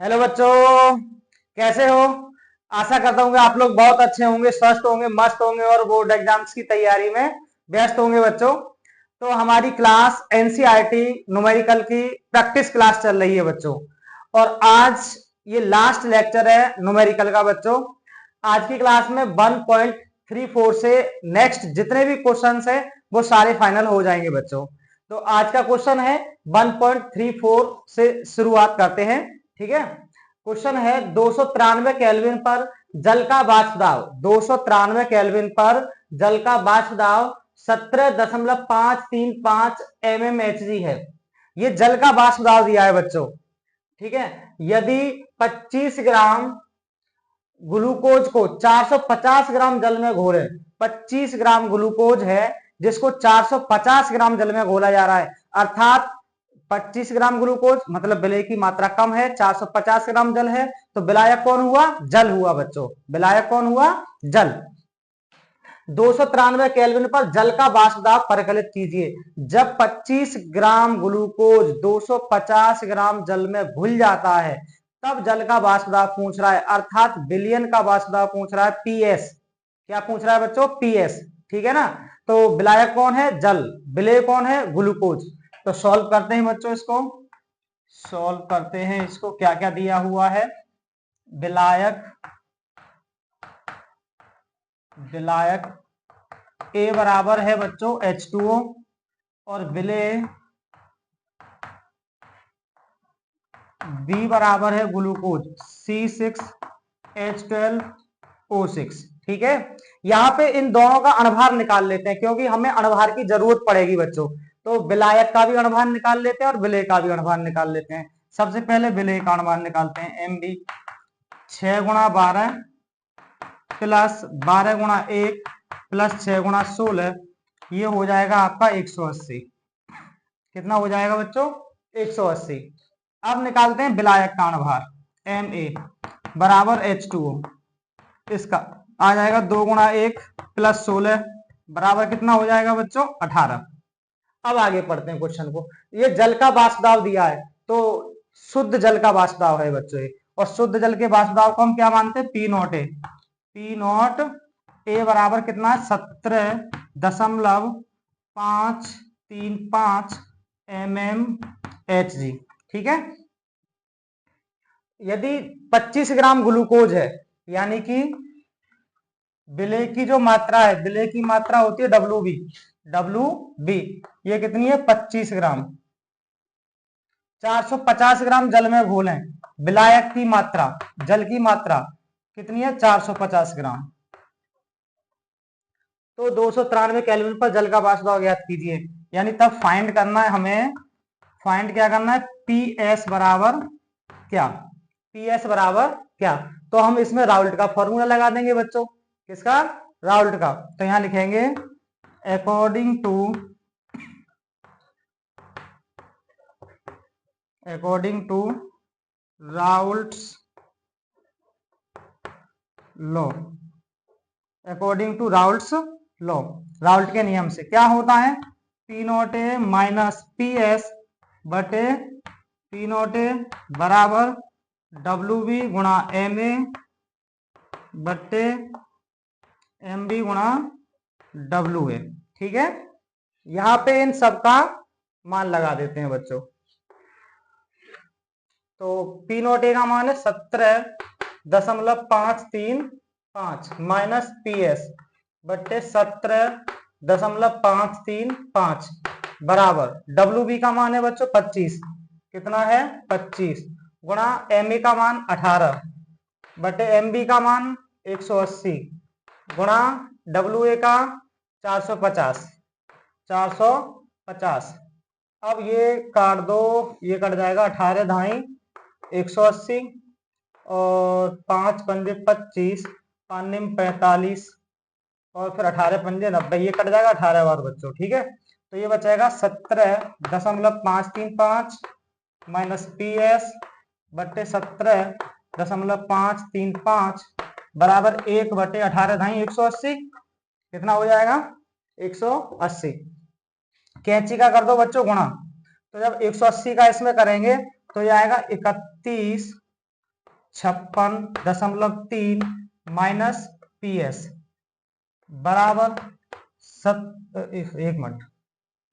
Hello बच्चों, कैसे हो। आशा करता हूँ कि आप लोग बहुत अच्छे होंगे, स्वस्थ होंगे, मस्त होंगे और बोर्ड एग्जाम्स की तैयारी में व्यस्त होंगे बच्चों। तो हमारी क्लास एनसीईआरटी न्यूमेरिकल की प्रैक्टिस क्लास चल रही है बच्चों, और आज ये लास्ट लेक्चर है न्यूमेरिकल का बच्चों। आज की क्लास में 1.34 से नेक्स्ट जितने भी क्वेश्चंस है वो सारे फाइनल हो जाएंगे बच्चों। तो आज का क्वेश्चन है 1.34 से शुरुआत करते हैं। ठीक है, क्वेश्चन है 293 केल्विन पर जल का वाष्प दाब, 293 केल्विन पर जल का वाष्प दाब 17.535 mmHg है। ये जल का वाष्प दाब दिया है बच्चों। ठीक है, यदि 25 ग्राम ग्लूकोज को 450 ग्राम जल में घोले, 25 ग्राम ग्लूकोज है जिसको 450 ग्राम जल में घोला जा रहा है, अर्थात 25 ग्राम ग्लूकोज मतलब विलय की मात्रा कम है, 450 ग्राम जल है, तो विलायक कौन हुआ? जल हुआ बच्चों। विलायक कौन हुआ? जल। 293 केल्विन पर जल का वाष्प दाब परिकलित कीजिए। जब 25 ग्राम ग्लूकोज 250 ग्राम जल में घुल जाता है तब जल का वाष्प दाब पूछ रहा है, अर्थात विलयन का वाष्प दाब पूछ रहा है, पीएस। क्या पूछ रहा है बच्चों? पीएस। ठीक है ना। तो विलायक कौन है? जल। विलय कौन है? ग्लूकोज। तो सॉल्व करते हैं बच्चों, इसको सॉल्व करते हैं। इसको क्या क्या दिया हुआ है? विलायक विलायक ए बराबर है बच्चों H2O, और विलय बी बराबर है ग्लूकोज C6H12O6। ठीक है, यहां पे इन दोनों का अणभार निकाल लेते हैं क्योंकि हमें अणभार की जरूरत पड़ेगी बच्चों। तो विलायक का भी अणभार निकाल लेते हैं और विलय का भी अणभार निकाल लेते हैं। सबसे पहले विलय का अणभार निकालते हैं। MB 6 गुणा 12 प्लस 12 गुणा 1 प्लस 6 गुणा 16, ये हो जाएगा आपका 180। कितना हो जाएगा बच्चों? 180। अब निकालते हैं विलायक का अणभार। Ma बराबर H2O, इसका आ जाएगा 2 गुणा 1 प्लस 16 बराबर कितना हो जाएगा बच्चों? 18। अब आगे पढ़ते हैं क्वेश्चन को। ये जल का वाष्प दाब दिया है, तो शुद्ध जल का वाष्प दाब है बच्चों ये, और शुद्ध जल के वाष्प दाब को हम क्या मानते हैं? P not A. P not A बराबर कितना है? 17.535 mmHg। ठीक है, यदि 25 ग्राम ग्लूकोज है, यानी कि विलय की जो मात्रा है, विलय की मात्रा होती है WB। WB ये कितनी है? 25 ग्राम। 450 ग्राम जल में घोलें, विलायक की मात्रा, जल की मात्रा कितनी है? 450 ग्राम। तो 293 केल्विन पर जल का वाष्प दाब ज्ञात कीजिए, यानी तब फाइंड करना है हमें। फाइंड क्या करना है? पीएस बराबर क्या? पीएस बराबर क्या? तो हम इसमें राउल्ट का फॉर्मूला लगा देंगे बच्चों। किसका? राउल्ट का। तो यहां लिखेंगे according to Raoult's law. According to Raoult's law, Raoult के नियम से क्या होता है? P not A minus P S बटे पी नॉट ए बराबर WB गुणा MA बटे MB गुणा WA। ठीक है, यहां पे इन सबका मान लगा देते हैं बच्चों। तो पी नॉट ए का मान है 17.535 माइनस पी एस बट्टे 17.535 बराबर WB का मान है बच्चों 25। कितना है? 25 गुणा MA का मान 18 बटे MB का मान 180 गुणा WA का 450। अब ये काट दो, ये कट जाएगा 18 धाई 180 और 5 पंजे 25, 5 निम 45 और फिर 18 पंजे 90, ये कट जाएगा 18 बार बच्चों। ठीक है, तो ये बचेगा 17.535 माइनस पी एस बट्टे 17.535 बराबर 1 बटे 18 धाई 180। कितना हो जाएगा? 180। कैंची का कर दो बच्चों गुणा, तो जब 180 का इसमें करेंगे तो ये आएगा 31 56.3 माइनस पी एस बराबर एक मिनट,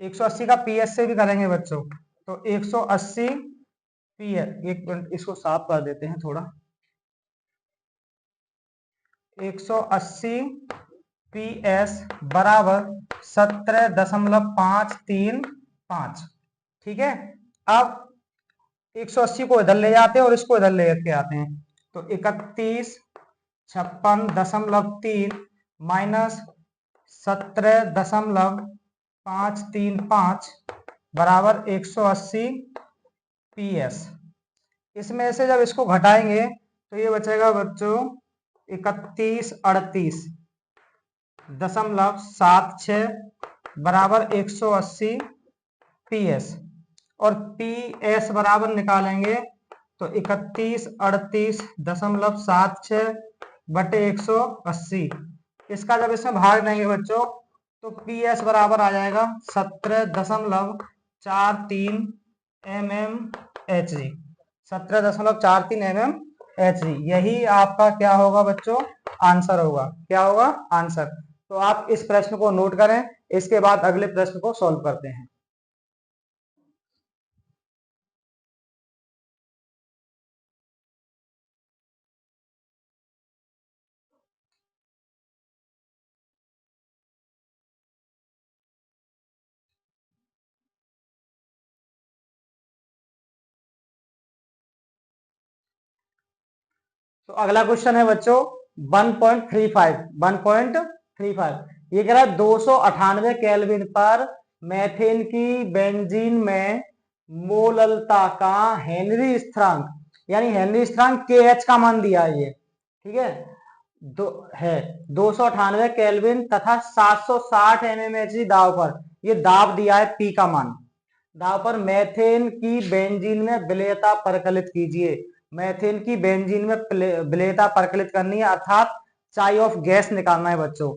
180 का पी एस से भी करेंगे बच्चों, तो 180 पी एस, एक मिनट इसको साफ कर देते हैं थोड़ा, 180 पी एस बराबर 17.535। ठीक है, अब 180 को इधर ले जाते हैं और इसको इधर ले के आते हैं, तो 56.3 माइनस 17.535 बराबर 180 पी एस। इसमें से जब इसको घटाएंगे तो ये बचेगा बच्चों 3138.76 बराबर 180 पी एस, और पी एस बराबर निकालेंगे तो 3138.76 बटे 180। इसका जब इसमें भाग देंगे बच्चों तो पी एस बराबर आ जाएगा 17.43 M M H G, 17.43 M M H G. यही आपका क्या होगा बच्चों, आंसर होगा। क्या होगा, आंसर। तो आप इस प्रश्न को नोट करें, इसके बाद अगले प्रश्न को सॉल्व करते हैं। तो अगला क्वेश्चन है बच्चों 1.35। ये कह रहा है 298 केल्विन पर मेथेन की बेंजीन में मोललता का हेनरी स्थिरांक, यानी हेनरी स्थिरांक के एच का मान दिया है ये। ठीक है, है 298 केल्विन तथा 760 एमएमएच दाब पर, ये दाब दिया है पी का मान। दाब पर मेथेन की बेंजीन में विलेयता परकलित कीजिए। मेथेन की बेंजीन में विलेयता परकलित करनी है, अर्थात चाई ऑफ गैस निकालना है बच्चों,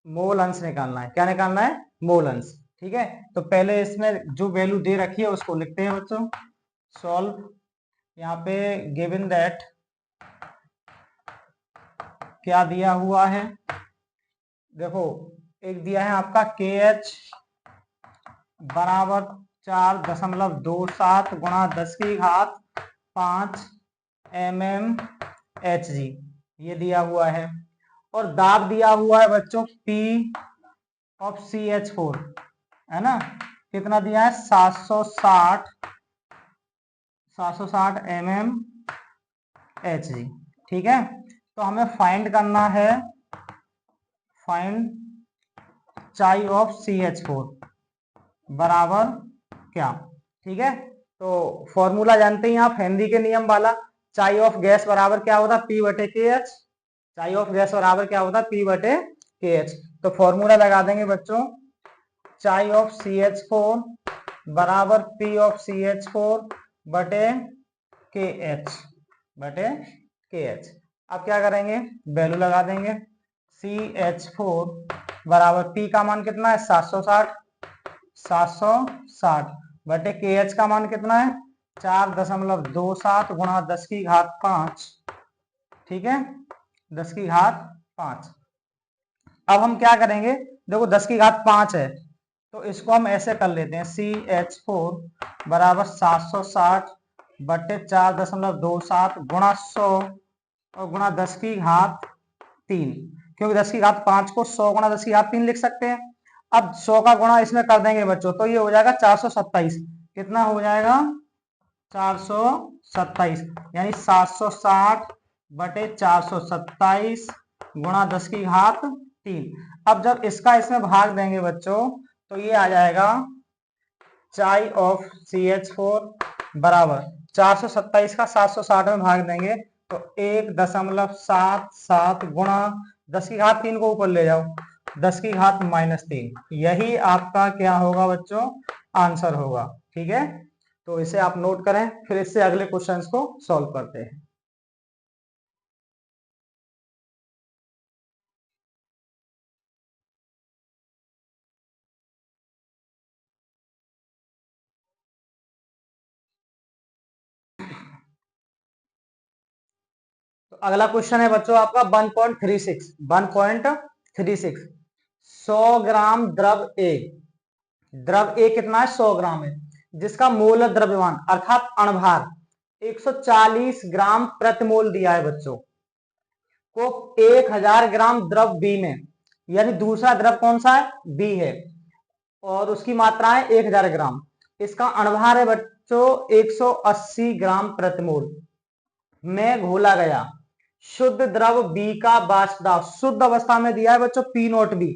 मोल अंश निकालना है। क्या निकालना है, मोल अंश। ठीक है, तो पहले इसमें जो वैल्यू दे रखी है उसको लिखते हैं बच्चों, सॉल्व। यहाँ पे गिवन दैट क्या दिया हुआ है, देखो एक दिया है आपका के एच बराबर 4.27 गुणा 10 की घात 5 एम एम एच जी, ये दिया हुआ है। और दाब दिया हुआ है बच्चों P ऑफ CH4, है ना, कितना दिया है 760 एम एम एच जी। ठीक है, तो हमें फाइंड करना है, फाइंड चाई ऑफ CH4 बराबर क्या। ठीक है, तो फॉर्मूला जानते हैं आप, हेनरी के नियम वाला, चाई ऑफ गैस बराबर क्या होता है, पी बटे के एच। चाई ऑफ गैस बराबर क्या होता है, पी बटे के एच। तो फॉर्मूला लगा देंगे बच्चों, चाई ऑफ CH4 बराबर पी ऑफ CH4 बटे के एच, बटे के एच। अब क्या करेंगे, वैल्यू लगा देंगे, CH4 बराबर पी का मान कितना है 760 बटे के एच का मान कितना है 4.27 गुणा 10 की घात 5। ठीक है, 10 की घात 5। अब हम क्या करेंगे, देखो 10 की घात 5 है, तो इसको हम ऐसे कर लेते हैं, CH4 बराबर 760 बटे 4.27 गुणा 100 और गुणा 10 की घात 3, क्योंकि 10 की घात 5 को 100 गुणा 10 की घात 3 लिख सकते हैं। अब 100 का गुणा इसमें कर देंगे बच्चों, तो ये हो जाएगा 427। कितना हो जाएगा 427, यानी 760 बटे 427 गुणा 10 की घात 3। अब जब इसका इसमें भाग देंगे बच्चों तो ये आ जाएगा चाई ऑफ CH4 बराबर 427 का 760 में भाग देंगे तो 1.77 गुणा 10 की घात 3 को ऊपर ले जाओ, 10 की घात -3। यही आपका क्या होगा बच्चों, आंसर होगा। ठीक है, तो इसे आप नोट करें, फिर इससे अगले क्वेश्चंस को सॉल्व करते हैं। अगला क्वेश्चन है बच्चों आपका 1.36 1.36 100 ग्राम द्रव ए कितना है 100 ग्राम है, जिसका मोल द्रव्यमान अर्थात अणभार 140 ग्राम प्रति मोल दिया है बच्चों को 1000 ग्राम द्रव बी में, यानी दूसरा द्रव कौन सा है बी है और उसकी मात्रा है 1000 ग्राम, इसका अणभार है बच्चों 180 ग्राम प्रति मोल में घोला गया शुद्ध द्रव बी का वाष्प दाब शुद्ध अवस्था में दिया है बच्चों पी नोट बी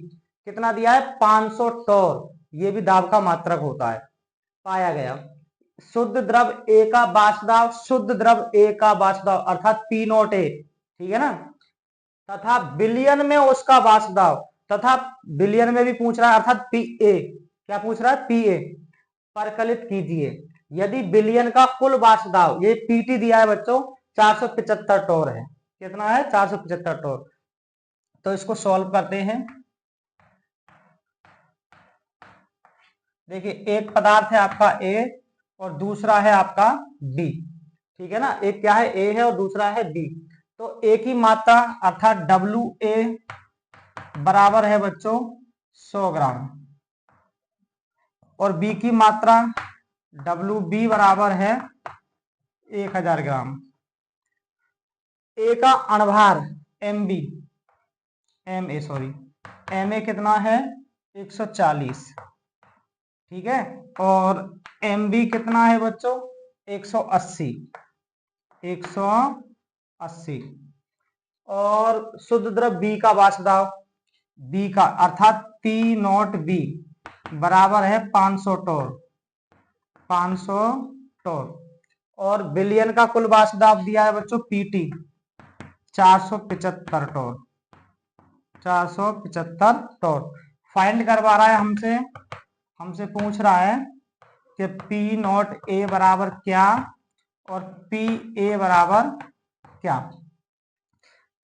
कितना दिया है 500 टोर, ये भी दाब का मात्रक होता है, पाया गया। शुद्ध द्रव ए का वाष्प दाब शुद्ध द्रव ए का वाष्प दाब अर्थात पी नोट ए, ठीक है ना, तथा बिलियन में उसका वाष्प दाब, तथा बिलियन में भी पूछ रहा है अर्थात पी ए, क्या पूछ रहा है पी ए, परकलित कीजिए यदि बिलियन का कुल वाष्प दाब, ये पीटी दिया है बच्चों 475 टोर है, कितना है 475 टोर। तो इसको सॉल्व करते हैं। देखिए एक पदार्थ है आपका ए और दूसरा है आपका बी, ठीक है ना, एक क्या है ए है और दूसरा है बी, तो ए की मात्रा अर्थात डब्ल्यू ए बराबर है बच्चों 100 ग्राम और बी की मात्रा डब्ल्यू बी बराबर है 1000 ग्राम। ए का अणभार एम ए कितना है 140, ठीक है, और एम बी कितना है बच्चों 180 और शुद्ध द्रव बी का वाष्प दाब बी का अर्थात पी नॉट बी बराबर है 500 टोर और बिलियन का कुल वाष्प दाब दिया है बच्चों पीटी 475 टोर। फाइंड करवा रहा है हमसे पूछ रहा है कि पी नॉट ए बराबर क्या और पी ए बराबर क्या,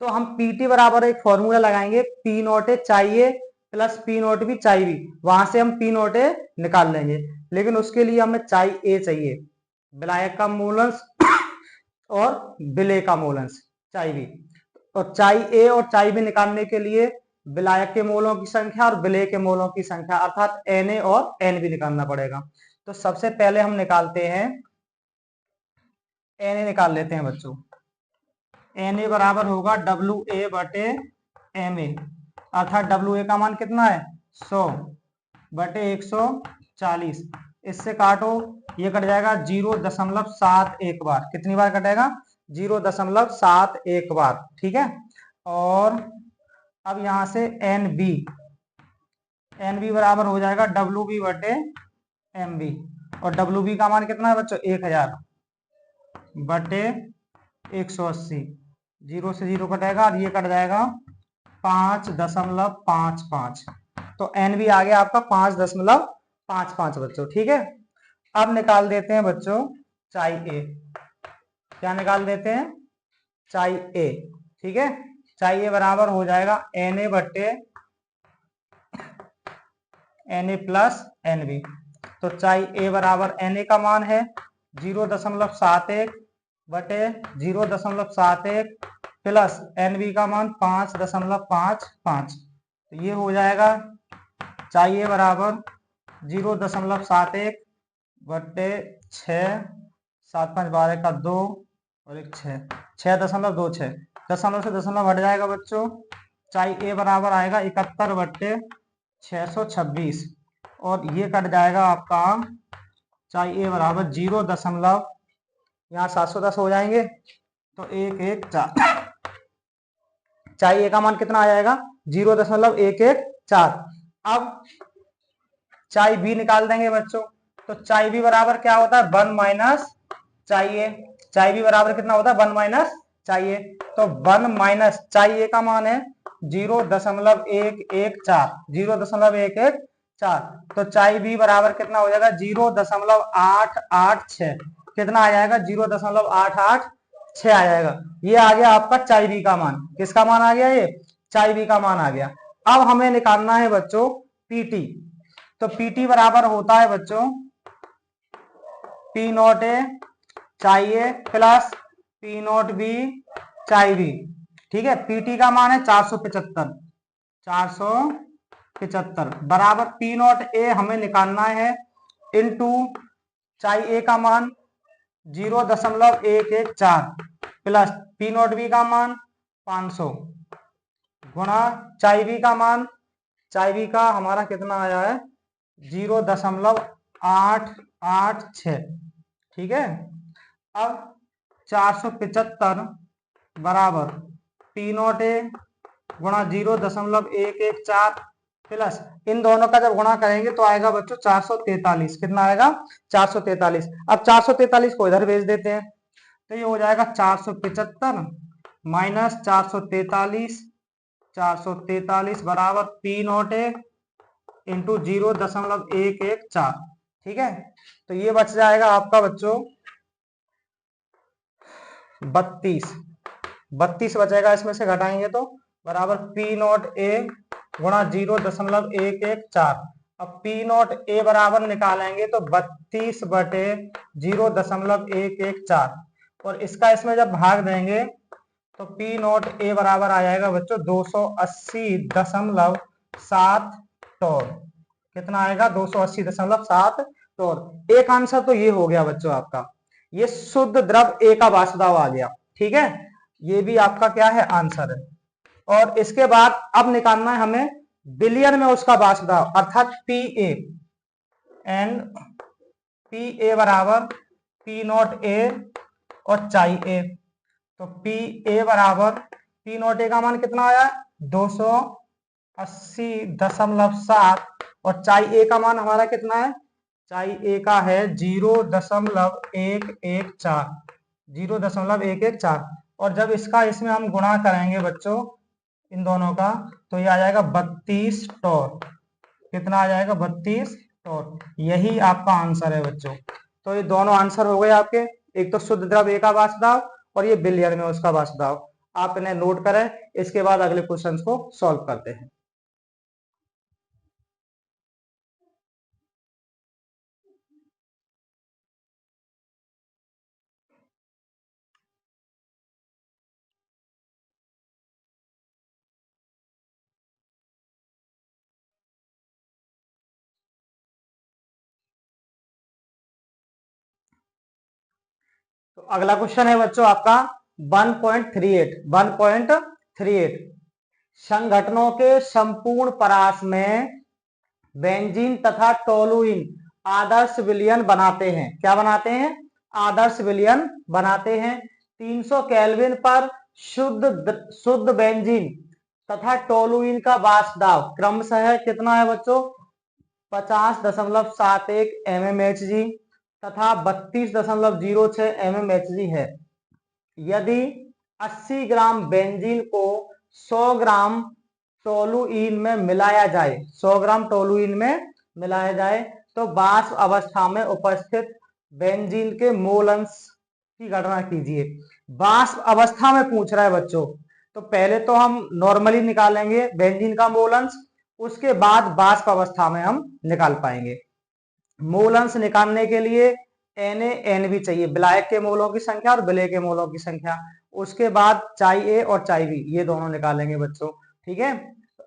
तो हम पीटी बराबर एक फॉर्मूला लगाएंगे पी नॉट ए चाहिए प्लस पी नॉट बी चाहिए, वहां से हम पी नॉट ए निकाल लेंगे, लेकिन उसके लिए हमें चाहिए विलायक का मूलंश और विलेय का मूलंश चाहिए, और ए और बी निकालने के लिए विलायक के मोलों की संख्या और विलेय के मोलों की संख्या अर्थात Na और Nb निकालना पड़ेगा। तो सबसे पहले हम निकालते हैं Na निकाल लेते हैं बच्चों, Na बराबर होगा डब्ल्यू ए बटे एम ए अर्थात डब्ल्यू ए का मान कितना है 100 बटे 140, इससे काटो ये कट जाएगा 0.71 बार, कितनी बार कटेगा 0.71 बार, ठीक है। और अब यहां से एन बी बराबर हो जाएगा डब्ल्यू बी बटे एम बी और डब्ल्यू बी का मान कितना है बच्चों 1000 बटे 180, 0 से 0 कटेगा और ये कट जाएगा 5.55, तो एन बी आ गया आपका 5.55 बच्चों, ठीक है। अब निकाल देते हैं बच्चों ए, क्या निकाल देते हैं ए, ठीक है, ए बराबर हो जाएगा Na बटे Na प्लस Nb, तो ए बराबर Na का मान है 0.71 बटे 0.71 प्लस Nb का मान 5.55, तो ये हो जाएगा ए बराबर 0.71 बटे 6, 7 5 12 का 2 और एक 6.26, दशमलव से दशमलव हट जाएगा बच्चों, ए बराबर आएगा 71 बट्टे 626 और ये कट जाएगा आपका ए बराबर 0 दशमलव, यहाँ 710 हो जाएंगे तो 114, ए का मान कितना आ जाएगा 0.114। अब बी निकाल देंगे बच्चों, तो बी बराबर क्या होता है 1 माइनस बी बराबर कितना होता है 1 माइनस तो 1 माइनस ए का मान है 0.114, तो बी बराबर कितना हो जाएगा 0.886, कितना आ जाएगा 0.886 आ जाएगा, ये आ गया आपका बी का मान, किसका मान आ गया ये बी का मान आ गया। अब हमें निकालना है बच्चों पीटी, तो पीटी बराबर होता है बच्चों P not A plus P not be चाई वी, ठीक है। पीटी का मान है 475, 475 बराबर पी नॉट ए हमें निकालना है इनटू चाई ए का मान 0.114 प्लस पी नॉट बी का मान 500 गुणा चाई बी का मान, चाई बी का हमारा कितना आया है 0.886, ठीक है। अब 475 बराबर पी नॉट ए गुणा 0.114 प्लस इन दोनों का जब गुणा करेंगे तो आएगा बच्चों 443। कितना आएगा 443। अब 443 को इधर भेज देते हैं तो ये हो जाएगा 475 माइनस 443 बराबर पी नॉट ए इंटू 0.114, ठीक है। तो ये बच जाएगा आपका बच्चों 32 बचेगा, इसमें से घटाएंगे तो बराबर पी नॉट ए गुणा 0.114। अब पी नॉट ए बराबर निकालेंगे तो 32/0.114 और इसका इसमें जब भाग देंगे तो पी नॉट ए बराबर आ जाएगा बच्चों 280.7 टोर। कितना आएगा 280.7 टोर। एक आंसर तो ये हो गया बच्चों आपका, ये शुद्ध द्रव ए का वाष्प दाब आ गया, ठीक है। ये भी आपका क्या है आंसर है। और इसके बाद अब निकालना है हमें बिलियन में उसका वाष्प दाब अर्थात P A, and P A बराबर पी नॉट ए और चाई ए। तो पी ए बराबर पी नॉट ए का मान कितना आया 280.7 और चाई ए का मान हमारा कितना है, चाई ए का है 0.114। और जब इसका इसमें हम गुणा करेंगे बच्चों इन दोनों का तो ये आ जाएगा 32 टोर। कितना आ जाएगा 32 टोर। यही आपका आंसर है बच्चों। तो ये दोनों आंसर हो गए आपके, एक तो शुद्ध द्रव ए का वाष्प दाब और ये बिलियन में उसका वाष्प दाब। आप इन्हें नोट करें, इसके बाद अगले क्वेश्चंस को सॉल्व करते हैं। तो अगला क्वेश्चन है बच्चों आपका 1.38 संगठनों के संपूर्ण परास में बेंजीन तथा टोलुइन आदर्श विलयन बनाते हैं। क्या बनाते हैं, आदर्श विलयन बनाते हैं। 300 केल्विन पर शुद्ध बेंजीन तथा टोलुइन का वाष्प दाब क्रमशः कितना है बच्चों 50.71 mmHg तथा 32.06 mmHg है। यदि 80 ग्राम बेंजीन को 100 ग्राम टोलुइन में मिलाया जाए, 100 ग्राम टोलुइन में मिलाया जाए तो वाष्प अवस्था में उपस्थित बेंजीन के मोल अंश की गणना कीजिए। वाष्प अवस्था में पूछ रहा है बच्चों, तो पहले तो हम नॉर्मली निकालेंगे बेंजीन का मोल अंश, उसके बाद वाष्प अवस्था में हम निकाल पाएंगे। मोल अंश निकालने के लिए Na-Nb चाहिए, विलायक के मोलों की संख्या और विलेय के मोलों की संख्या। उसके बाद चाई ए और चाई बी ये दोनों निकालेंगे बच्चों, ठीक है।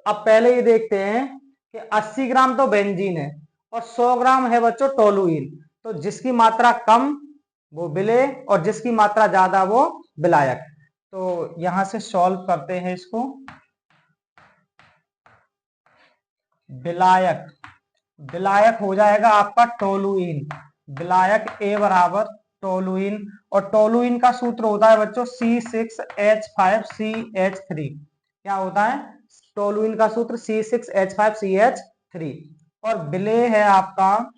अब पहले ये देखते हैं कि 80 ग्राम तो बेंजीन है और 100 ग्राम है बच्चों टोलुइन। तो जिसकी मात्रा कम वो विलेय और जिसकी मात्रा ज्यादा वो विलायक। तो यहां से सॉल्व करते हैं इसको। विलायक हो जाएगा आपका टोलुइन, विलायक ए बराबर टोलुइन और टोलुइन का सूत्र होता है बच्चों C6H5CH3। क्या होता है टोलुइन का सूत्र C6H5CH3 और विलेय है आपका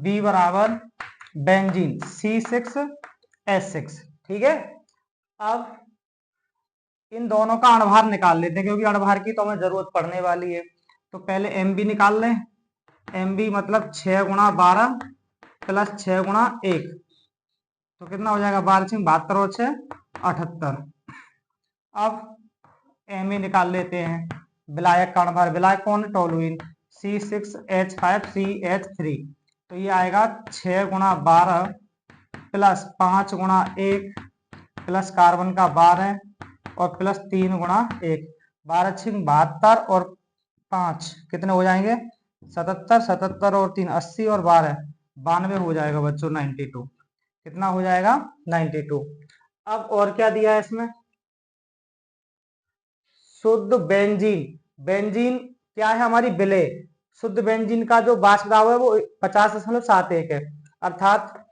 B बराबर बेंजीन C6H6, ठीक है। अब इन दोनों का अणभार निकाल लेते हैं क्योंकि अणभार की तो हमें जरूरत पड़ने वाली है। तो पहले MB निकाल लें। MB मतलब 6 × 12 प्लस 6 × 1 तो कितना हो जाएगा 12×72 और 6 78। अब ME निकाल लेते हैं। विलायक का अणभार, विलायक कौन है टोलुइन C6H5CH3 तो ये आएगा 6 × 12 प्लस 5 गुणा 1 प्लस कार्बन का 12 और प्लस 3 गुणा 1, 12 छिंग 72 और 5 कितने हो जाएंगे 77, 77 और 3 80 और 12 92 हो जाएगा बच्चों 92। कितना हो जाएगा 92। अब और क्या दिया है इसमें, शुद्ध बेंजीन। बेंजीन क्या है हमारी विलेय, शुद्ध बेंजीन का जो वाष्प दाब है वो 50.71 है, अर्थात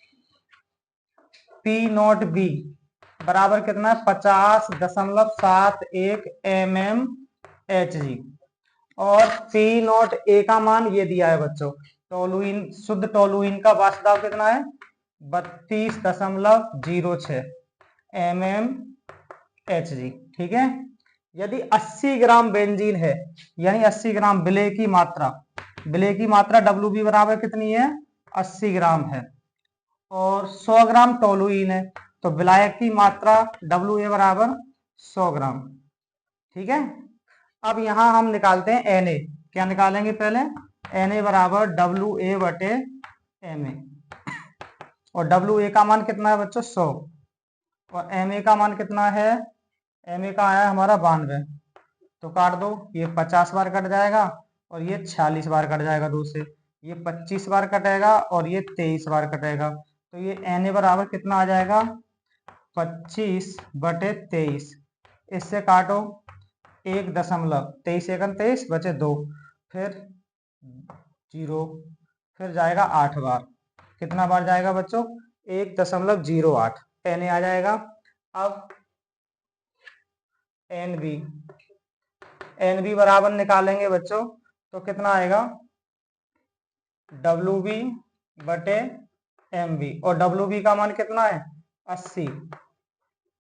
P नॉट बी बराबर कितना है 50.71 mmHg और P नॉट ए का मान ये दिया है बच्चों, टोलुइन शुद्ध टोलुइन का वाष्प दाब कितना है 32.06 mmHg। ठीक है, यदि 80 ग्राम बेंजीन है यानी 80 ग्राम विलेय की मात्रा, विलेय की मात्रा WB बराबर कितनी है 80 ग्राम है और 100 ग्राम टोलुइन है तो विलायक की मात्रा WA बराबर 100 ग्राम। ठीक है, अब यहां हम निकालते हैं Na, क्या निकालेंगे पहले Na बराबर WA बटे Ma और WA का मान कितना है बच्चों 100 और Ma का मान कितना है, Ma का आया हमारा 92 तो काट दो, ये 50 बार कट जाएगा और ये 46 बार कट जाएगा 2 से, ये 25 बार कटेगा और ये 23 बार कटेगा तो ये Na बराबर कितना आ जाएगा 25 बटे 23, इससे काटो 1.23 एकम 23 बचे 2 फिर 0 फिर जाएगा 8 बार, कितना बार जाएगा बच्चों 1.08 Na आ जाएगा। अब NB बराबर निकालेंगे बच्चों तो कितना आएगा WB बटे MB और WB का मान कितना है 80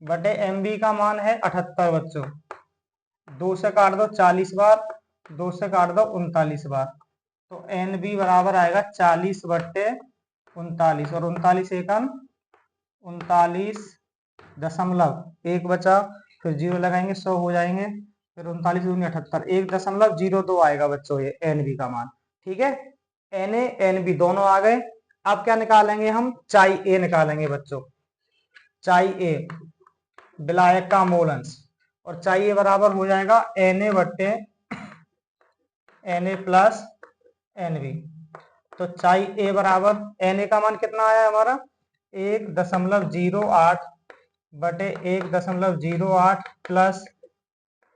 बटे MB का मान है 78 बच्चों, 2 से काट दो 40 बार, 2 से काट दो 39 बार तो NB बराबर आएगा 40 बटे 39 और 39 एकम 39.1 बचा, फिर 0 लगाएंगे 100 हो जाएंगे, फिर 39 दूनी 78 1.02 आएगा बच्चों ये NB का मान। ठीक है, Na NB दोनों आ गए। अब क्या निकालेंगे हम, चाई A निकालेंगे बच्चों, चाई A विलायक का मोल अंश और चाई A बराबर हो जाएगा Na बट्टे Na प्लस NB तो चाई A बराबर Na का मान कितना आया हमारा 1.08 बटे 1.08 प्लस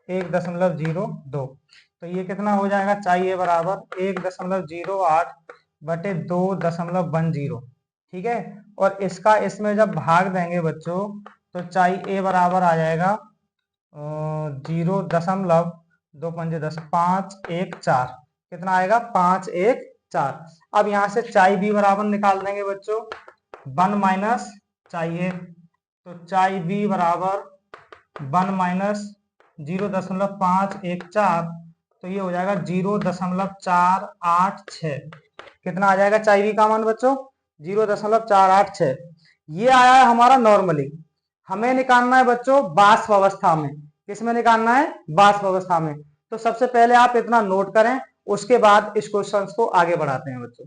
1.02 तो ये कितना हो जाएगा चाई A बराबर 1.08 बटे 2.10। ठीक है, और इसका इसमें जब भाग देंगे बच्चों तो चाई A बराबर आ जाएगा 0.2 514, कितना आएगा 514। अब यहां से चाई B बराबर निकाल देंगे बच्चों 1 माइनस चाई A तो चाई B बराबर 1 माइनस 0.514 तो ये हो जाएगा 0.486, कितना आ जाएगा चाई B का मान बच्चों 0.486। ये आया है हमारा नॉर्मली, हमें निकालना है बच्चों वाष्प अवस्था में, किसमें निकालना है वाष्प अवस्था में। तो सबसे पहले आप इतना नोट करें, उसके बाद इस क्वेश्चन को आगे बढ़ाते हैं बच्चों।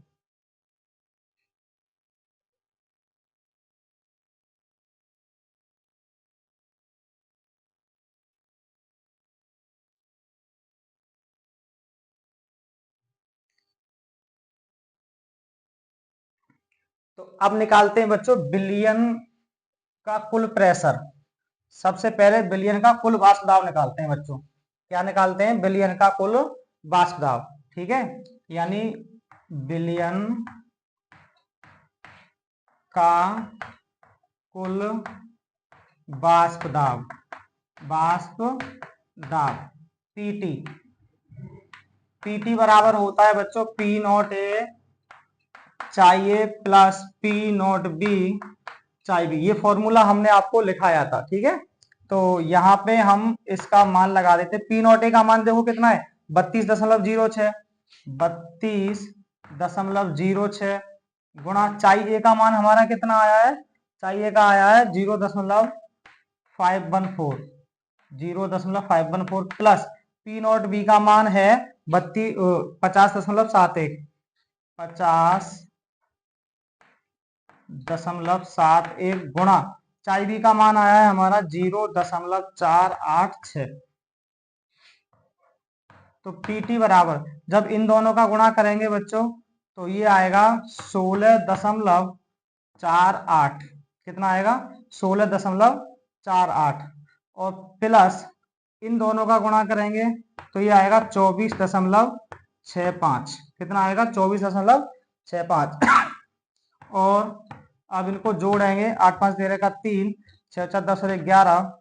तो अब निकालते हैं बच्चों बिलियन का कुल प्रेशर। सबसे पहले बिलियन का कुल वाष्प दाब निकालते हैं बच्चों, क्या निकालते हैं बिलियन का कुल वाष्प दाब। ठीक है, यानी बिलियन का कुल वाष्प दाब, वाष्प दाब पीटी, पीटी बराबर होता है बच्चों पी नॉट ए चाई ए प्लस पी नॉट बी चाई बी, ये फॉर्मूला हमने आपको लिखाया था। ठीक है, तो यहाँ पे हम इसका मान लगा देते, पी नॉट ए का मान देखो कितना है 32.06, 32.06 गुणा चाई ए का मान हमारा कितना आया है, चाई ए का आया है 0.514, 0.514 प्लस पी नॉट बी का मान है 50.71, 50 0.71 गुणा चाई बी का मान आया है हमारा 0.486। तो पीटी बराबर जब इन दोनों का गुणा करेंगे बच्चों तो ये आएगा 16.48। कितना आएगा? 16.48 और प्लस इन दोनों का गुणा करेंगे तो ये आएगा 24.65। कितना आएगा? 24.65 और अब इनको जोड़ेंगे 8 5 13 का 3 6 4 10 और 11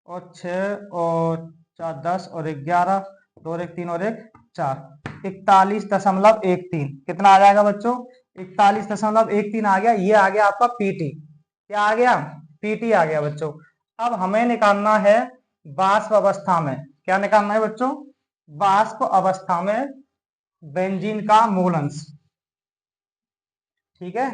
और 6 और 4 10 और 11 2 और 1 3 और 1 4 41.13। कितना आ जाएगा बच्चों? 41.13 आ गया। ये आ गया आपका पीटी। क्या आ गया? पीटी आ गया बच्चों। अब हमें निकालना है वाष्प अवस्था में। क्या निकालना है बच्चों? वाष्प अवस्था में बेंजीन का मोल अंश। ठीक है,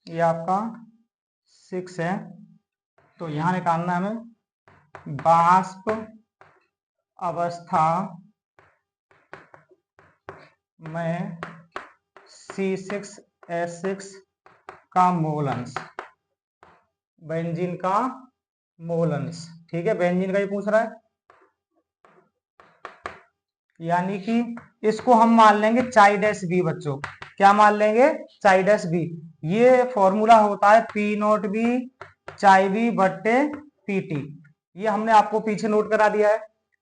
ये आपका 6 है। तो यहां निकालना है हमें वाष्प अवस्था में C6H6 का मोल अंश, बेंजीन का मोल अंश। ठीक है, बेंजीन का ही पूछ रहा है, यानी कि इसको हम मान लेंगे चाई डैश बी बच्चों। क्या मान लेंगे? चाई डैश बी। ये फॉर्मूला होता है पी नोट बी चाई बी बट्टे पीटी। ये हमने आपको पीछे नोट करा दिया है।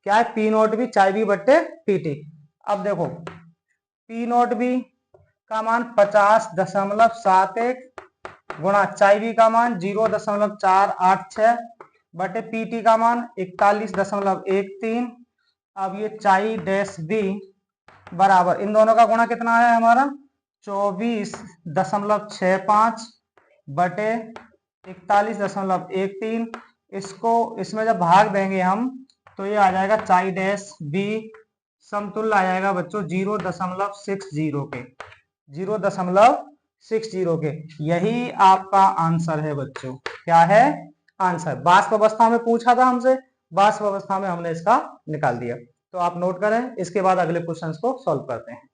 क्या है? पी नोट बी चाई बी बट्टे पीटी। अब देखो पी नोट बी का मान 50.71 गुणा चाई बी का मान 0.486 बटे पीटी का मान 41.13। अब ये चाई डैश बी बराबर इन दोनों का गुणा कितना है हमारा? 24.65 बटे 41.13। इसको इसमें जब भाग देंगे हम तो ये आ जाएगा चाई डैश बी समतुल्य आ जाएगा बच्चों 0.60 के। 0.60 के। यही आपका आंसर है बच्चों। क्या है आंसर? वाष्प अवस्था में पूछा था हमसे, वाष्प अवस्था में हमने इसका निकाल दिया। तो आप नोट करें, इसके बाद अगले क्वेश्चंस को सॉल्व करते हैं।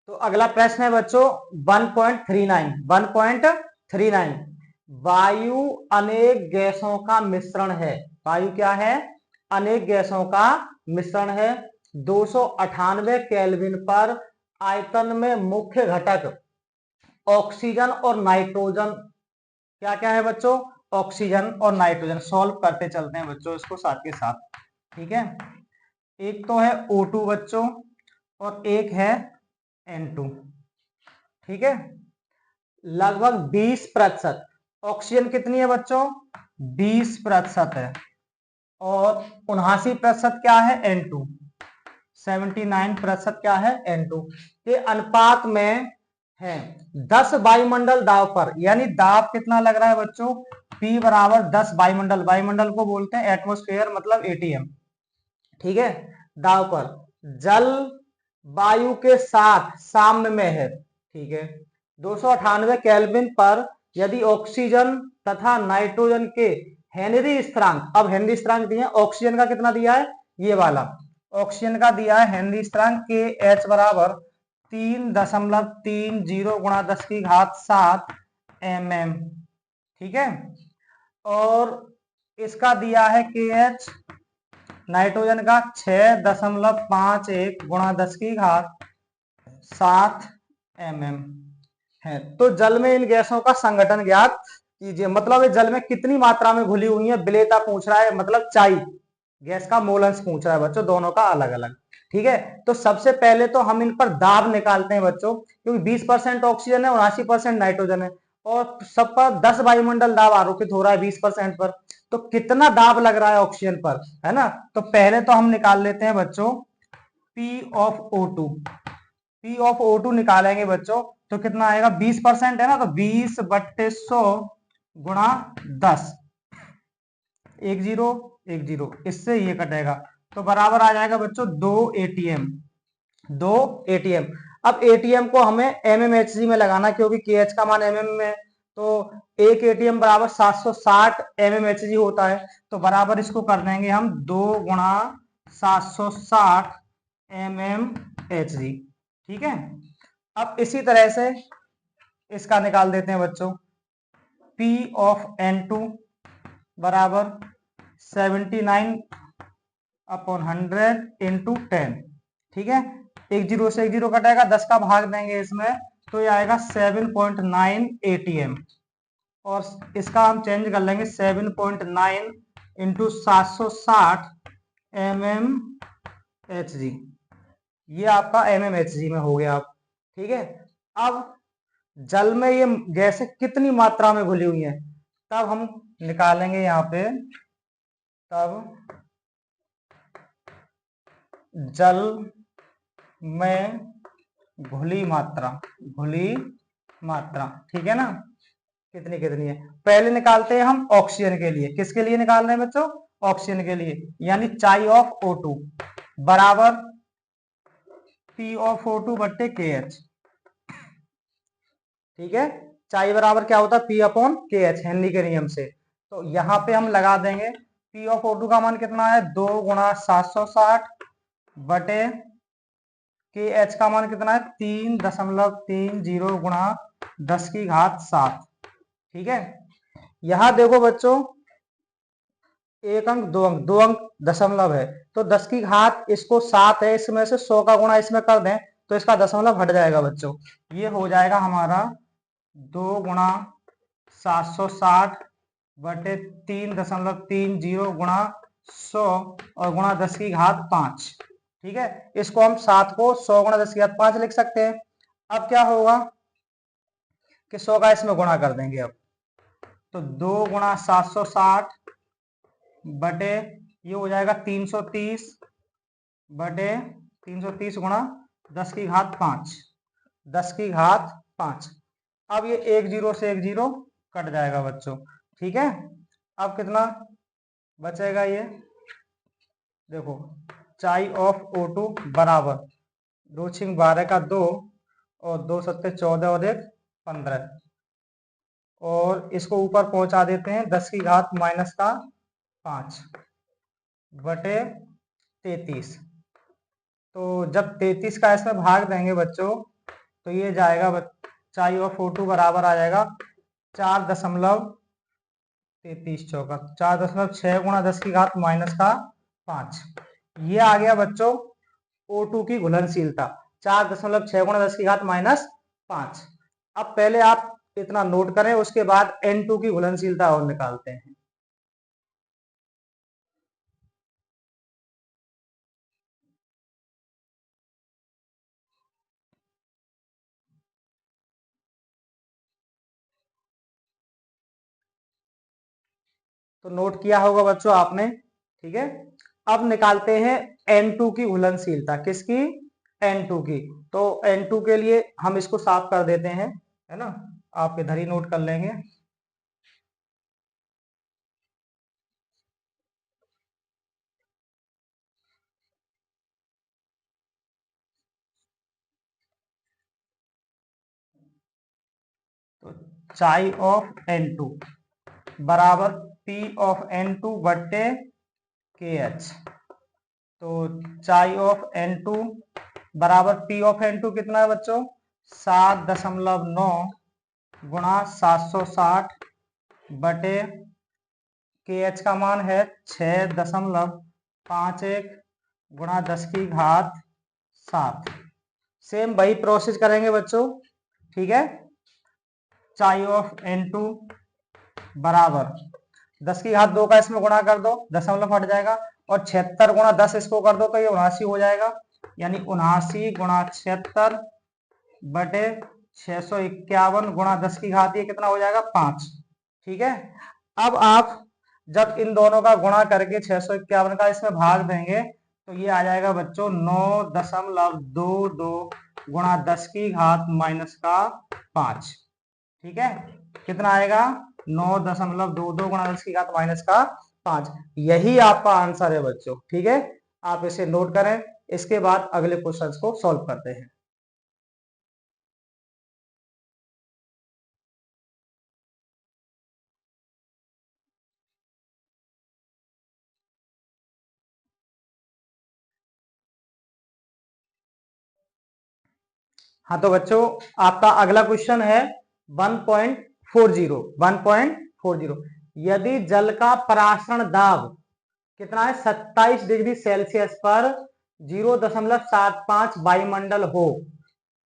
तो अगला प्रश्न है बच्चों 1.39 वायु अनेक गैसों का मिश्रण है। वायु क्या है? अनेक गैसों का मिश्रण है। 298 केल्विन पर आयतन में मुख्य घटक ऑक्सीजन और नाइट्रोजन। क्या क्या है बच्चों? ऑक्सीजन और नाइट्रोजन। सॉल्व करते चलते हैं बच्चों इसको साथ के साथ। ठीक है, एक तो है O2 बच्चों और एक है N2। ठीक है, लगभग 20%। ऑक्सीजन कितनी है बच्चों? 20% है और 79% क्या है? N2। 79% क्या है? N2 के अनुपात में है 10 वायुमंडल दाब पर। यानी दाब कितना लग रहा है बच्चों? P बराबर 10 वायुमंडल। वायुमंडल को बोलते हैं एटमॉस्फेयर, मतलब ATM। ठीक है, दाब पर जल वायु के साथ साम्य में है। ठीक है, 298 केल्विन पर यदि ऑक्सीजन तथा नाइट्रोजन के हेनरी स्थिरांक, अब हेनरी स्थिरांक दिए, ऑक्सीजन का कितना दिया है? ये वाला ऑक्सीजन का दिया है हेनरी स्थिरांक के H बराबर 3.30 गुणा 10⁻7 mm। ठीक है, और इसका दिया है KH नाइट्रोजन का 6.51 गुणा 10⁻7 mm है। तो जल में इन गैसों का संगठन ज्ञात कीजिए। मतलब ये जल में कितनी मात्रा में घुली हुई है विलेयता पूछ रहा है, मतलब चाई गैस का मोल अंश पूछ रहा है बच्चों, दोनों का अलग अलग। ठीक है, तो सबसे पहले तो हम इन पर दाब निकालते हैं बच्चों, क्योंकि 20% ऑक्सीजन है और 80% नाइट्रोजन है और सब पर 10 वायुमंडल दाब आरोपित हो रहा है 20% पर। तो कितना दाब लग रहा है ऑक्सीजन पर, है ना? तो पहले तो हम निकाल लेते हैं बच्चों P of O2। P of O2 निकालेंगे बच्चों तो कितना आएगा? 20% है ना, तो 20/100 गुणा 10। 1 0 1 0, इससे ये कटेगा तो बराबर आ जाएगा बच्चों 2 ATM। 2 ATM। अब एटीएम को हमें MMHG में लगाना, क्योंकि KH का मान MM में है, तो 1 ATM बराबर 760 MMHG होता है। तो बराबर इसको कर देंगे हम 2 गुणा 760 MMHG। ठीक है। अब इसी तरह से इसका निकाल देते हैं बच्चों। P of N2 बराबर 79/100 इंटू 10। ठीक है। एक जीरो से एक जीरो कटेगा, 10 का भाग देंगे इसमें, तो ये आएगा 7.9 ATM। और इसका हम चेंज कर लेंगे 7.9 इंटू 760 MMHG। ये आपका MMHG में हो गया। आप ठीक है। अब जल में ये गैसें कितनी मात्रा में घुली हुई हैं, तब हम निकालेंगे यहाँ पे। तब जल में घुली मात्रा, ठीक है ना, कितनी कितनी है। पहले निकालते हैं हम ऑक्सीजन के लिए। किसके लिए निकाल रहे हैं बच्चों? ऑक्सीजन के लिए। यानी चाई ऑफ O2 बराबर P ऑफ O2 बट्टे KH। ठीक है। चाई बराबर क्या होता है? P अपॉन KH, हेनरी के नियम से। तो यहाँ पे हम लगा देंगे P ऑफ O2 का मान कितना है? 2 गुणा 760 बटे KH का मान कितना है? 3.30 गुणा 10 की घात 7। ठीक है। यहां देखो बच्चों, एक अंक, दो अंक, दो अंक दशमलव है, तो 10 की घात इसको 7 है, इसमें से 100 का गुणा इसमें कर दें तो इसका दशमलव हट जाएगा बच्चों। ये हो जाएगा हमारा 2 गुणा 760 बटे 3.30 गुणा 100 और गुणा 10 की घात 5। ठीक है। इसको हम 7 को 100 गुणा 10 की घात 5 लिख सकते हैं। अब क्या होगा कि 100 का इसमें गुणा कर देंगे। अब तो 2 गुणा 760 बटे ये हो जाएगा 330 बटे 330 गुणा 10 की घात 5। 10 की घात 5। अब ये एक जीरो से एक जीरो कट जाएगा बच्चों। ठीक है। अब कितना बचेगा? ये देखो, चाई ऑफ O2 बराबर 2 छिंग 12 का 2 और 2 सत्ते 14 और 1 15, और इसको ऊपर पहुंचा देते हैं 10 की घात माइनस का 5 बटे 33। तो जब 33 का इसमें भाग देंगे बच्चों, तो ये जाएगा चाई ऑफ O2 बराबर आ जाएगा 4.33 गुणा 10 की घात माइनस का 5। ये आ गया बच्चों O2 की घुलनशीलता, 4.6 गुणा 10 की घात माइनस 5। अब पहले आप इतना नोट करें, उसके बाद N2 की घुलनशीलता और निकालते हैं। तो नोट किया होगा बच्चों आपने। ठीक है। अब निकालते हैं N2 की घुलनशीलता। किसकी? N2 की। तो N2 के लिए हम इसको साफ कर देते हैं, है ना, आप इधर ही नोट कर लेंगे। तो चाई ऑफ N2 बराबर P ऑफ N2 बट्टे KH। तो चाई ऑफ N2 बराबर P ऑफ N2 कितना है बच्चों? 7.9 गुणा 760 बटे KH का मान है 6.51 गुणा 10 की घात 7। सेम वही प्रोसेस करेंगे बच्चों। ठीक है। चाई ऑफ N2 बराबर 10 की घात 2 का इसमें गुणा कर दो, दशमलव हट जाएगा, और 76 गुणा 10 इसको कर दो तो ये 79 हो जाएगा। यानी 79 गुणा 76 बटे 651 गुणा 10 की घात ये कितना हो जाएगा? 5। ठीक है। अब आप जब इन दोनों का गुणा करके 651 का इसमें भाग देंगे तो ये आ जाएगा बच्चों 9.22 गुणा 10 की घात माइनस का 5। ठीक है। कितना आएगा? 9.22 गुणा 10 की घात माइनस का 5। यही आपका आंसर है बच्चों। ठीक है। आप इसे नोट करें, इसके बाद अगले क्वेश्चंस को सॉल्व करते हैं। हाँ तो बच्चों, आपका अगला क्वेश्चन है 1.40 1.40। यदि जल का परासरण दाब कितना है 27 डिग्री सेल्सियस पर 0.75 वायुमंडल हो,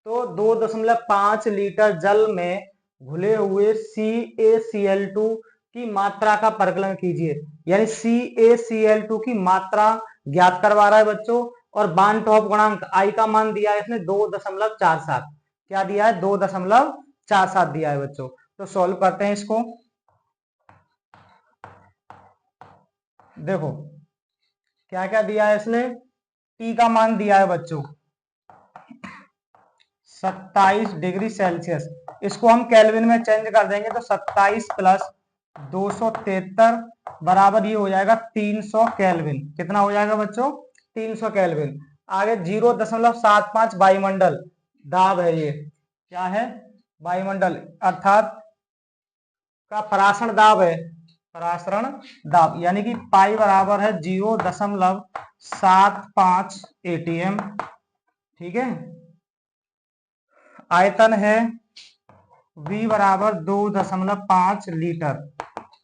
तो 2.5 लीटर जल में घुले हुए CaCl2 की मात्रा का परिकलन कीजिए। यानी CaCl2 की मात्रा ज्ञात करवा रहा है बच्चों, और बान टॉप गुणांक आई का मान दिया है इसने 2.47। क्या दिया है? 2.47 दिया है बच्चों। तो सॉल्व करते हैं इसको। देखो क्या क्या दिया है इसने। टी का मान दिया है बच्चों 27 डिग्री सेल्सियस, इसको हम केल्विन में चेंज कर देंगे तो 27 प्लस 273 बराबर ये हो जाएगा 300 केल्विन। कितना हो जाएगा बच्चों? 300 केल्विन। आगे 0.75 वायुमंडल दाब है, ये क्या है? वायुमंडल अर्थात का परासरण दाब है, परासरण दाब, यानी कि पाई बराबर है 0.75 ATM। ठीक है। आयतन है V बराबर 2.5 लीटर।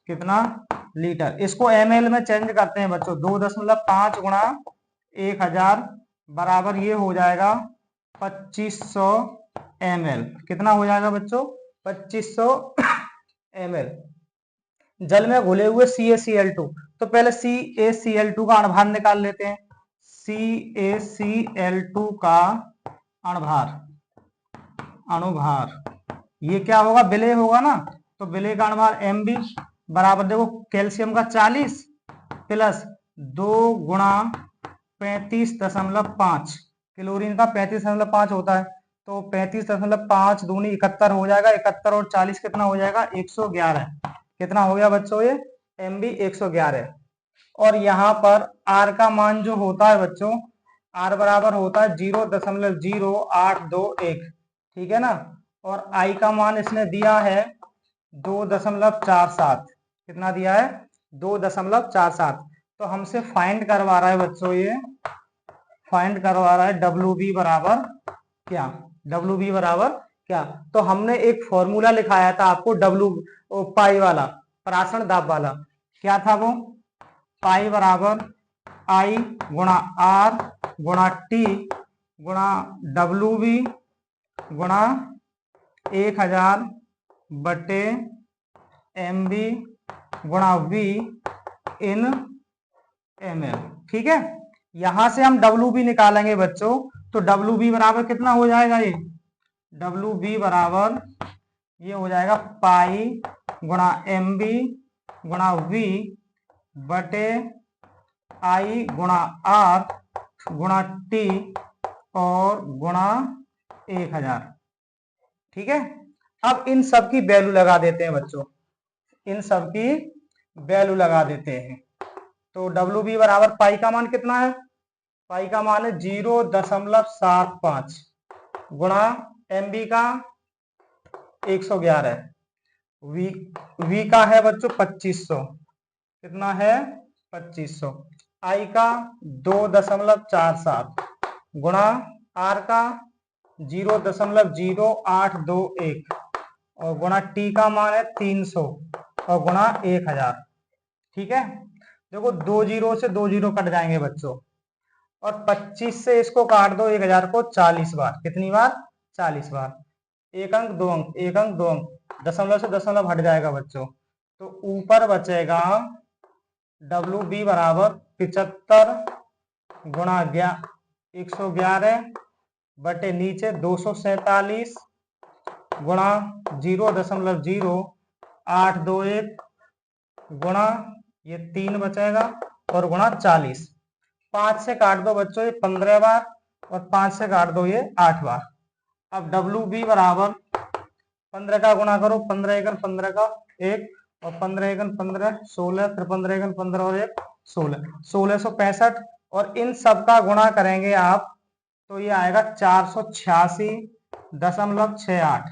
कितना? लीटर। इसको ml में चेंज करते हैं बच्चों, 2.5 गुणा 1000 बराबर ये हो जाएगा 2500 ml। कितना हो जाएगा बच्चों? 2500 ml। जल में घुले हुए CaCl2, तो पहले CaCl2 का अणुभार निकाल लेते हैं। CaCl2 का अणुभार ये क्या होगा? विलेय होगा ना, तो विलेय का अणुभार Mb बराबर, देखो कैल्शियम का 40 प्लस 2 गुणा 35.5, क्लोरीन का 35.5 होता है, तो 35.5 दूनी 71 हो जाएगा। 71 और 40 कितना हो जाएगा? 111। कितना हो गया बच्चों? ये Mb 111। और यहाँ पर R का मान जो होता है बच्चों, R बराबर होता है 0.0821। ठीक है ना। और I का मान इसने दिया है 2.47। कितना दिया है? 2.47। तो हमसे फाइंड करवा रहा है बच्चों, ये फाइंड करवा रहा है WB बराबर क्या? WB बराबर क्या? तो हमने एक फॉर्मूला लिखाया था आपको, पाई वाला, परासरण दाब वाला। क्या था वो? पाई बराबर I गुणा R गुणा T गुणा WB गुणा 1000 बटे MB गुणा V इन ml। ठीक है। यहां से हम WB निकालेंगे बच्चों, तो WB बराबर कितना हो जाएगा? ये WB बराबर ये हो जाएगा पाई गुणा MB गुणा V बटे I गुणा R गुणा T और गुणा 1000। ठीक है। अब इन सब की वैल्यू लगा देते हैं बच्चों, इन सब की वैल्यू लगा देते हैं। तो WB बराबर पाई का मान कितना है? पाई का मान है 0.75 गुणा MB का 111, V का है बच्चों 2500। कितना है? 2500। I का 2.47 गुणा R का 0.0821 और गुणा T का मान है 300 और गुणा 1000। ठीक है। देखो 2 जीरो से 2 जीरो कट जाएंगे बच्चों, और 25 से इसको काट दो 1000 को 40 बार। कितनी बार? 40 बार। एक अंक दो अंक, एक अंक दो अंक, दशमलव से दशमलव हट जाएगा बच्चों, तो ऊपर बचेगा WB बराबर 75 गुणा 111 बटे नीचे 247 गुणा 0.0821 गुणा ये 3 बचेगा और गुणा 40। 5 से काट दो बच्चों ये 15 बार, और 5 से काट दो ये 8 बार। अब WB बराबर 15 का गुणा करो, 15 एकन 15 का 1 और 15 एकन 15 16, फिर 15 एकन 15 और 1 16, 1665 और इन सब का गुणा करेंगे आप तो ये आएगा 486.68।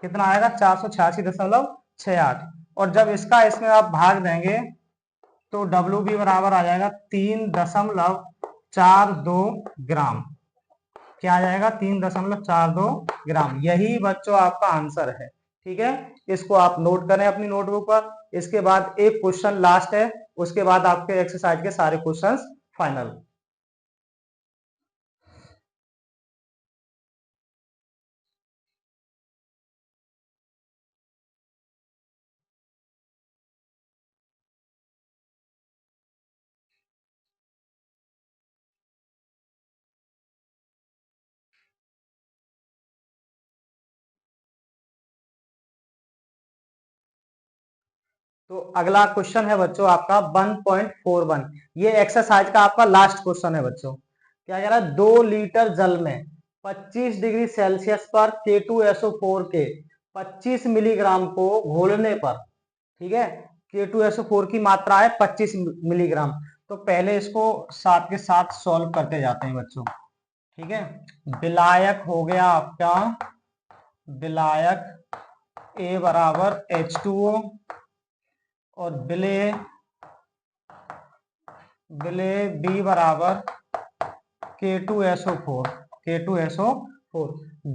कितना आएगा? 486.68। और जब इसका इसमें आप भाग देंगे तो डब्ल्यू बी बराबर आ जाएगा 3.42 ग्राम। क्या आ जाएगा? 3.42 ग्राम। यही बच्चों आपका आंसर है। ठीक है, इसको आप नोट करें अपनी नोटबुक पर। इसके बाद एक क्वेश्चन लास्ट है, उसके बाद आपके एक्सरसाइज के सारे क्वेश्चंस फाइनल। तो अगला क्वेश्चन है बच्चों आपका 1.41। ये एक्सरसाइज का आपका लास्ट क्वेश्चन है बच्चों। क्या कह रहा है? 2 लीटर जल में 25 डिग्री सेल्सियस पर K2SO4 के 25 मिलीग्राम को घोलने पर, ठीक है, K2SO4 की मात्रा है 25 मिलीग्राम। तो पहले इसको साथ के साथ सॉल्व करते जाते हैं बच्चों। ठीक है, विलायक हो गया आपका, विलायक A बराबर H2O और विलेय बी बराबर K2SO4। K2SO4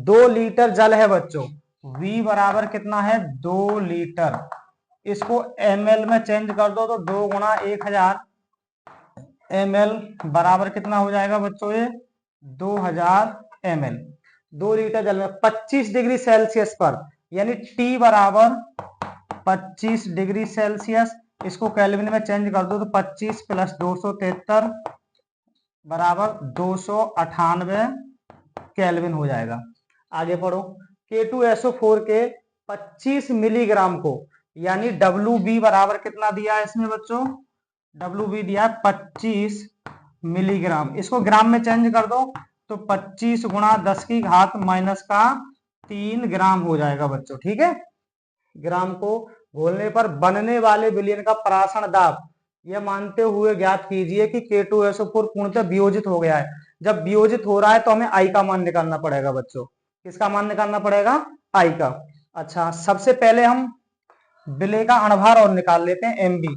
2 लीटर जल है बच्चों। V बराबर कितना है? 2 लीटर। इसको ml में चेंज कर दो तो 2 गुणा 1000 ml बराबर कितना हो जाएगा बच्चों? ये 2000 ml। 2 लीटर जल में 25 डिग्री सेल्सियस पर, यानी T बराबर 25 डिग्री सेल्सियस। इसको केल्विन में चेंज कर दो तो 25 प्लस 273 बराबर 298 केल्विन हो जाएगा। आगे पढ़ो। K2SO4 के 25 मिलीग्राम को, यानी WB बराबर कितना दिया है इसमें बच्चों? WB दिया है 25 मिलीग्राम। इसको ग्राम में चेंज कर दो तो 25 गुणा 10 की घात माइनस का 3 ग्राम हो जाएगा बच्चों। ठीक है, ग्राम को घोलने पर बनने वाले विलयन का परासरण दाब यह मानते हुए ज्ञात कीजिए कि K2SO4 पूर्णतः वियोजित हो गया है। जब वियोजित हो रहा है तो हमें आई का मान निकालना पड़ेगा बच्चों। किसका मान निकालना पड़ेगा? आई का। अच्छा, सबसे पहले हम विलेय का अणभार और निकाल लेते हैं, MB।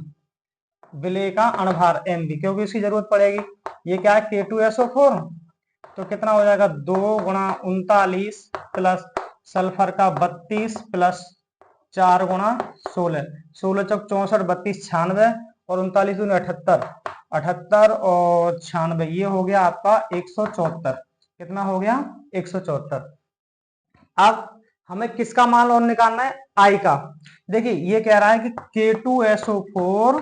विलेय का अणभार MB, क्योंकि इसकी जरूरत पड़ेगी। ये क्या है? K2SO4। तो कितना हो जाएगा? 2 गुणा 39 प्लस सल्फर का 32 प्लस 4 गुणा 16, 16 चौक 64, 32 96 और 39 दूनी 78, 78 और 96, ये हो गया आपका 174। कितना हो गया? 174। अब हमें किसका मान और निकालना है? आई का। देखिए ये कह रहा है कि K2SO4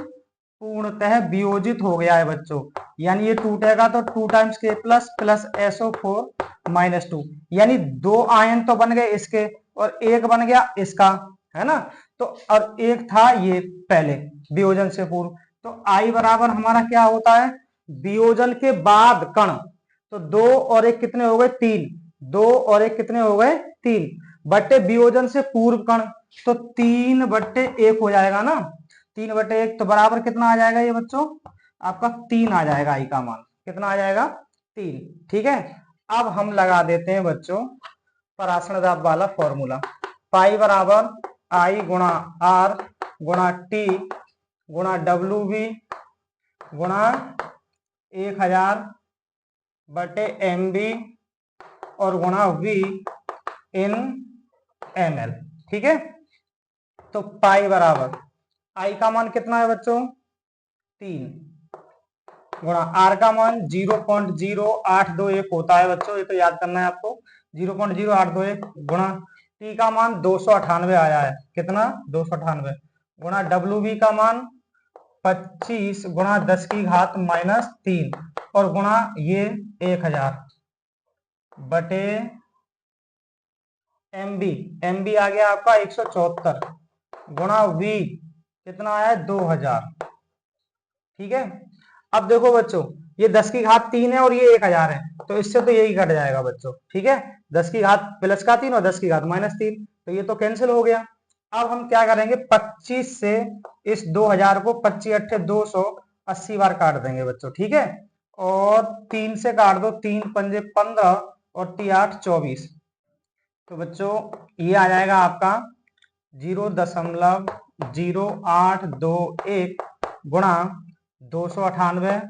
पूर्णतः वियोजित हो गया है बच्चों, यानी ये टूटेगा तो 2 times K plus plus SO4 minus 2, यानी 2 आयन तो बन गए इसके और एक बन गया इसका, है ना। तो और एक था ये पहले वियोजन से पूर्व। तो आई बराबर हमारा क्या होता है? वियोजन के बाद कण। तो 2 और 1 कितने हो गए? 3। 2 और 1 कितने हो गए? 3 बट्टे वियोजन से पूर्व कण, तो 3/1 हो जाएगा ना। 3/1 तो बराबर कितना आ जाएगा ये बच्चों? आपका 3 आ जाएगा। आई का मान कितना आ जाएगा? 3। ठीक है, अब हम लगा देते हैं बच्चों परासरण दाब वाला फॉर्मूला। पाई बराबर आई गुणा आर गुणा टी गुणा WB गुणा 1000 बटे MB और गुणा V इन ml। ठीक है, तो पाई बराबर आई का मान कितना है बच्चों? 3 गुणा आर का मान 0.0821 होता है बच्चों, ये तो याद करना है आपको। 0.0821 गुणा टी का मान 298 आया है। कितना? 298 गुणा WB का मान 25 गुणा 10 की घात माइनस 3 और गुणा ये 1000 बटे MB आ गया आपका 174 गुणा V कितना आया? 2000। ठीक है, अब देखो बच्चों ये 10 की घात 3 है और ये 1000 है, तो इससे तो यही कट जाएगा बच्चों। ठीक है, 10 की घात प्लस का 3 और 10 की घात माइनस 3, तो ये तो कैंसिल हो गया। अब हम क्या करेंगे? 25 से इस 2000 को 25 8 280 बार काट देंगे बच्चों। ठीक है, और 3 से काट दो, 3 पंजे 15 और 3 8 24। तो बच्चों ये आ जाएगा आपका 0.0821 गुणा 298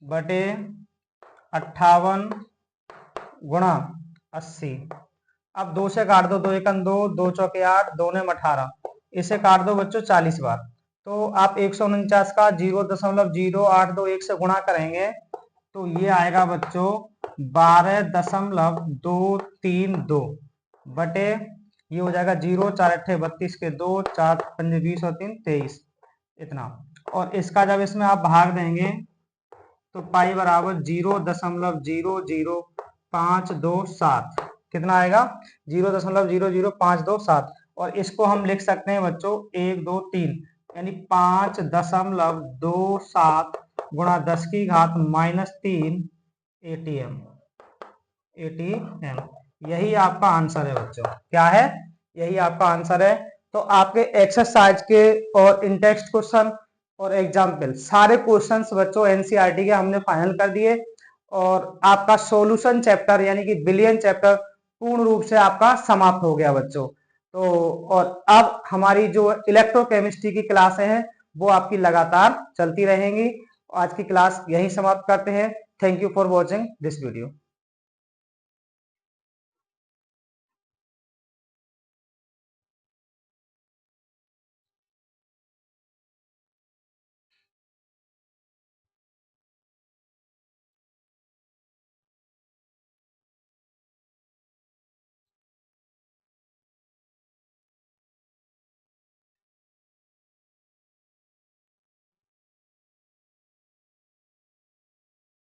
बटे 58 गुणा 80। अब 2 से काट दो, 2 एकम 2, 2 चौके 8, 2 ने 18, इसे काट दो बच्चों 40 बार। तो आप 149 का 0.0821 से गुणा करेंगे तो ये आएगा बच्चों 12.232 बटे, ये हो जाएगा 0, 4 अट्ठे 32 के 2, 4 पंजे 20 और 3 23 इतना। और इसका जब इसमें आप भाग देंगे तो पाई बराबर 0.00527 कितना आएगा 0.00527। और इसको हम लिख सकते हैं बच्चों 1 2 3 यानी 5.27 गुणा 10 की घात -3 ATM। यही आपका आंसर है बच्चों। क्या है? यही आपका आंसर है। तो आपके एक्सरसाइज के और इन टेक्स्ट क्वेश्चन और एग्जाम्पल सारे क्वेश्चंस बच्चों एनसीईआरटी के हमने फाइनल कर दिए और आपका सॉल्यूशन चैप्टर यानी कि बिलियन चैप्टर पूर्ण रूप से आपका समाप्त हो गया बच्चों। तो और अब हमारी जो इलेक्ट्रोकेमिस्ट्री की क्लासें हैं वो आपकी लगातार चलती रहेंगी। आज की क्लास यही समाप्त करते हैं। Thank you for watching this video.